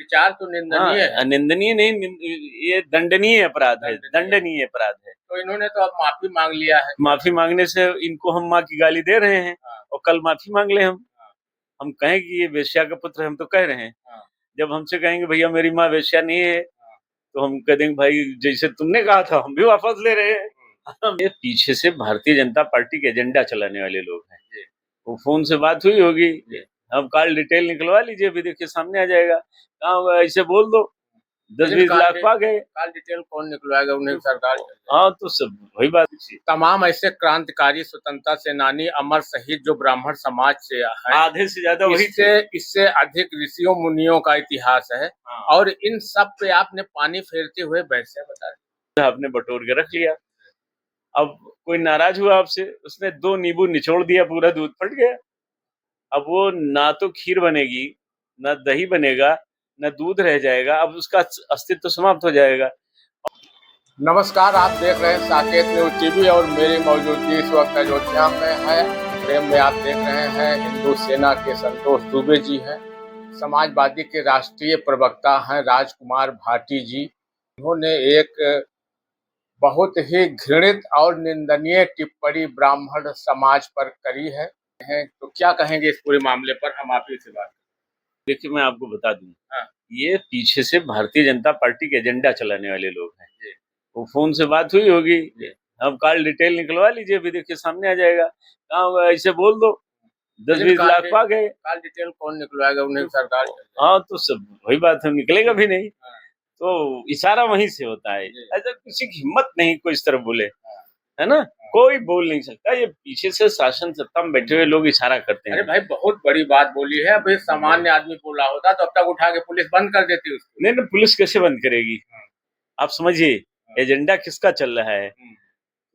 विचार तो निंदनीय है। निंदनीय नहीं, ये दंडनीय अपराध है, दंडनीय अपराध है। तो इन्होंने तो अब माफी मांग लिया है। माफी मांगने से इनको हम माँ की गाली दे रहे हैं और कल माफी मांग ले हम कहें कि ये वेश्या का पुत्र है, हम तो कह रहे हैं। जब हमसे कहेंगे भैया मेरी माँ वेश्या नहीं है, तो हम कह देंगे भाई जैसे तुमने कहा था हम भी वापस ले रहे हैं। ये पीछे से भारतीय जनता पार्टी के एजेंडा चलाने वाले लोग हैं। वो फोन से बात हुई होगी, अब कॉल डिटेल निकलवा लीजिए, अभी देखिए सामने आ जाएगा। कहाँ होगा, ऐसे बोल दो 10-20 लाख पा गए। कॉल डिटेल कौन निकलवाएगा, उन्हें सरकार। हाँ तो सब वही बात। तमाम ऐसे क्रांतिकारी स्वतंत्रता सेनानी अमर शहीद जो ब्राह्मण समाज से है, आधे से ज्यादा वही इससे अधिक ऋषियों मुनियों का इतिहास है। और इन सब पे आपने पानी फेरते हुए वैसे बता दिया, आपने बटोर के रख लिया। अब कोई नाराज हुआ आपसे, उसने 2 नींबू निचोड़ दिया, पूरा दूध फट गया। अब वो ना तो खीर बनेगी, ना दही बनेगा, ना दूध रह जाएगा, अब उसका अस्तित्व समाप्त हो जाएगा। नमस्कार, आप देख रहे हैं साकेत न्यूज टीवी और मेरी मौजूदगी इस वक्त अयोध्या में है। फ्रेम में आप देख रहे हैं हिंदू सेना के संतोष दुबे जी हैं, समाजवादी के राष्ट्रीय प्रवक्ता हैं राजकुमार भाटी जी। उन्होंने एक बहुत ही घृणित और निंदनीय टिप्पणी ब्राह्मण समाज पर करी है। तो क्या कहेंगे इस पूरे मामले पर, हम आप ही से बात। देखिए मैं आपको बता दूं, ये पीछे से भारतीय जनता पार्टी के एजेंडा चलाने वाले लोग हैं। वो फोन से बात हुई होगी, अब कॉल डिटेल निकलवा लीजिए, अभी देखिए सामने आ जाएगा। कहाँ होगा, ऐसे बोल दो 10-20 लाख पा गए। कॉल डिटेल कौन निकलवाएगा, उन्हें सरकार। हाँ तो सब वही बात है, निकलेगा भी नहीं। तो इशारा वहीं से होता है, ऐसा किसी की हिम्मत नहीं कोई इस तरह बोले, है ना। कोई बोल नहीं सकता, ये पीछे से शासन सत्ता में बैठे हुए लोग इशारा करते हैं। अरे भाई बहुत बड़ी बात बोली है, अब सामान्य आदमी बोला होता तो अब तक उठा के पुलिस बंद कर देती उसको। नहीं, पुलिस कैसे बंद करेगी, आप समझिए। एजेंडा किसका चल रहा है,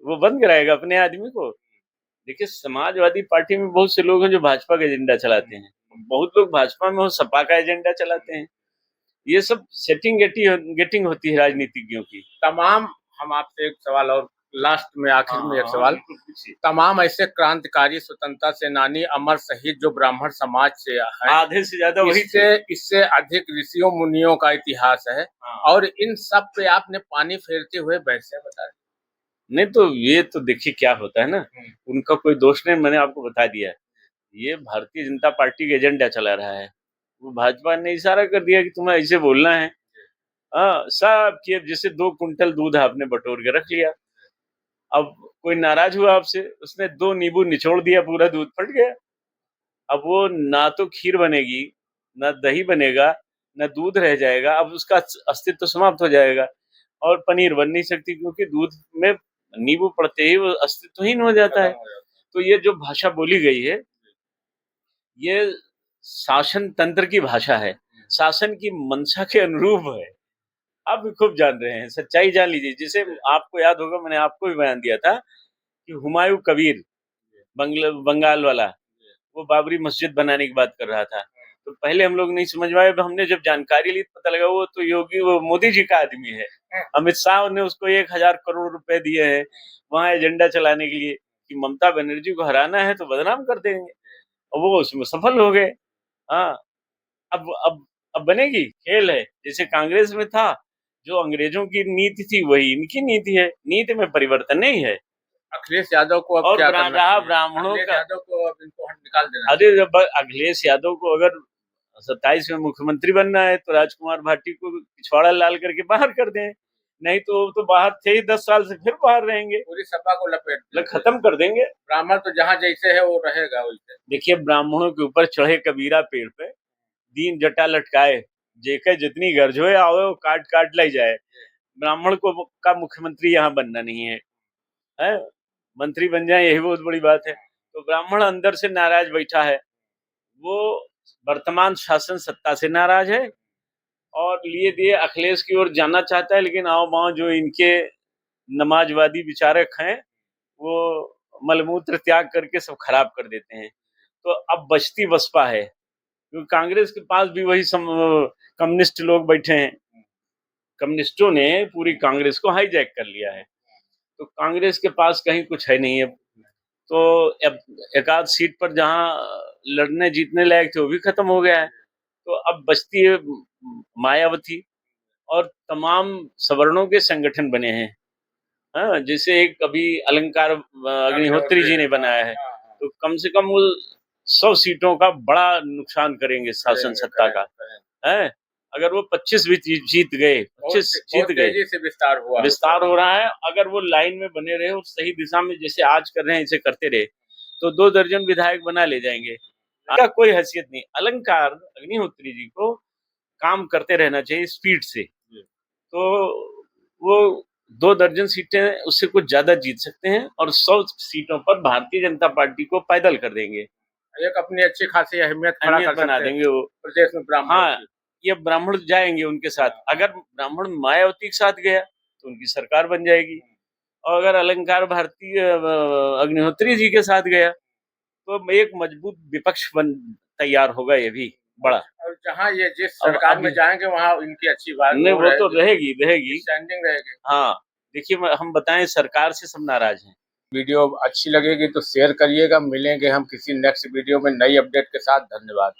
वो बंद कराएगा अपने आदमी को। देखिए समाजवादी पार्टी में बहुत से लोग हैं जो भाजपा का एजेंडा चलाते हैं, बहुत लोग भाजपा में सपा का एजेंडा चलाते हैं। ये सब सेटिंग गेटिंग होती है राजनीतिज्ञों की। तमाम, हम आपसे एक सवाल और लास्ट में, आखिर में एक सवाल, तमाम ऐसे क्रांतिकारी स्वतंत्रता सेनानी अमर शहीद जो ब्राह्मण समाज से है, आधे से ज्यादा वही इससे अधिक ऋषियों मुनियों का इतिहास है। और इन सब पे आपने पानी फेरते हुए वैसे बता दिया। नहीं तो ये तो देखिए क्या होता है ना, उनका कोई दोष नहीं, मैंने आपको बता दिया। ये भारतीय जनता पार्टी का एजेंडा चला रहा है, वो भाजपा ने इशारा कर दिया कि तुम्हें ऐसे बोलना है। हाँ सब किए, जैसे 2 कुंटल दूध आपने बटोर के रख लिया। अब कोई नाराज हुआ आपसे, उसने 2 नींबू निचोड़ दिया, पूरा दूध फट गया। अब वो ना तो खीर बनेगी, ना दही बनेगा, ना दूध रह जाएगा, अब उसका अस्तित्व समाप्त हो जाएगा। और पनीर बन नहीं सकती, क्योंकि दूध में नींबू पड़ते ही वो अस्तित्वहीन हो जाता है। तो ये जो भाषा बोली गई है, ये शासन तंत्र की भाषा है, शासन की मंशा के अनुरूप है। आप भी खूब जान रहे हैं, सच्चाई जान लीजिए। जिसे आपको याद होगा, मैंने आपको भी बयान दिया था कि हुमायूं कबीर बंगाल वाला, वो बाबरी मस्जिद बनाने की बात कर रहा था। तो पहले हम लोग नहीं समझ पाए, हमने जब जानकारी ली पता लगा वो तो योगी, वो मोदी जी का आदमी है। अमित शाह ने उसको 1000 करोड़ रुपए दिए हैं वहां एजेंडा चलाने के लिए कि ममता बनर्जी को हराना है तो बदनाम कर देंगे, और वो उसमें सफल हो गए। हाँ, अब बनेगी, खेल है। जैसे कांग्रेस में था, जो अंग्रेजों की नीति थी वही इनकी नीति है, नीति में परिवर्तन नहीं है। अखिलेश यादव को अब और क्या करना चाहिए? ब्राह्मणों का, यादव को अब इनको निकाल देना। अरे जब अखिलेश यादव को अगर 27 में मुख्यमंत्री बनना है तो राजकुमार भाटी को पिछवाड़ा लाल करके बाहर कर दें, नहीं तो वो तो बाहर थे ही 10 साल से, फिर बाहर रहेंगे, पूरी सपा को लपेट खत्म कर देंगे। ब्राह्मण तो जहाँ जैसे है वो रहेगा वैसे। देखिए ब्राह्मणों के ऊपर चढ़े कबीरा पेड़ पे, दीन जटा लटकाए, जेके जितनी गर्ज हो आवे वो काट काट लाई जाए। ब्राह्मण को का मुख्यमंत्री यहाँ बनना नहीं है, है? मंत्री बन जाए यही बहुत बड़ी बात है। तो ब्राह्मण अंदर से नाराज बैठा है, वो वर्तमान शासन सत्ता से नाराज है और लिए दिए अखिलेश की ओर जाना चाहता है, लेकिन आओ बाओ जो इनके नमाजवादी विचारक हैं वो मलमूत्र त्याग करके सब खराब कर देते हैं। तो अब बचती बसपा है, क्योंकि कांग्रेस के पास भी वही कम्युनिस्ट लोग बैठे हैं। कम्युनिस्टों ने पूरी कांग्रेस को हाईजैक कर लिया है, तो कांग्रेस के पास कहीं कुछ है नहीं अब। तो एक आध सीट पर जहां लड़ने जीतने लायक थे वो भी खत्म हो गया है। तो अब बचती है मायावती और तमाम सवर्णों के संगठन बने हैं। हाँ, जैसे एक अभी अलंकार अग्निहोत्री जी ने बनाया है, तो कम से कम वो 100 सीटों का बड़ा नुकसान करेंगे शासन सत्ता का, है। अगर वो 25 भी जीत गए, 25 जीत गए, तेजी से विस्तार हो रहा है। अगर वो लाइन में बने रहे और सही दिशा में जैसे आज कर रहे हैं, इसे करते रहे, तो 2 दर्जन विधायक बना ले जाएंगे। का कोई हैसियत नहीं। अलंकार अग्निहोत्री जी को काम करते रहना चाहिए स्पीड से, तो वो 2 दर्जन सीटें उससे कुछ ज्यादा जीत सकते हैं और 100 सीटों पर भारतीय जनता पार्टी को पैदल कर देंगे, एक अपनी अच्छी खासी अहमियत खड़ा कर बना सकते हैं देंगे वो प्रदेश में ब्राह्मण। हाँ, ये ब्राह्मण जाएंगे उनके साथ। अगर ब्राह्मण मायावती के साथ गया तो उनकी सरकार बन जाएगी, और अगर अलंकार भारतीय अग्निहोत्री जी के साथ गया तो एक मजबूत विपक्ष बन तैयार होगा, ये भी बड़ा। और जहाँ ये जिस सरकार में जाएंगे वहाँ इनकी अच्छी बात नहीं, वो तो रहेगी स्टैंडिंग रहेगी। हाँ, देखिए हम बताएं, सरकार से सब नाराज हैं। वीडियो अच्छी लगेगी तो शेयर करिएगा। मिलेंगे हम किसी नेक्स्ट वीडियो में नई अपडेट के साथ। धन्यवाद।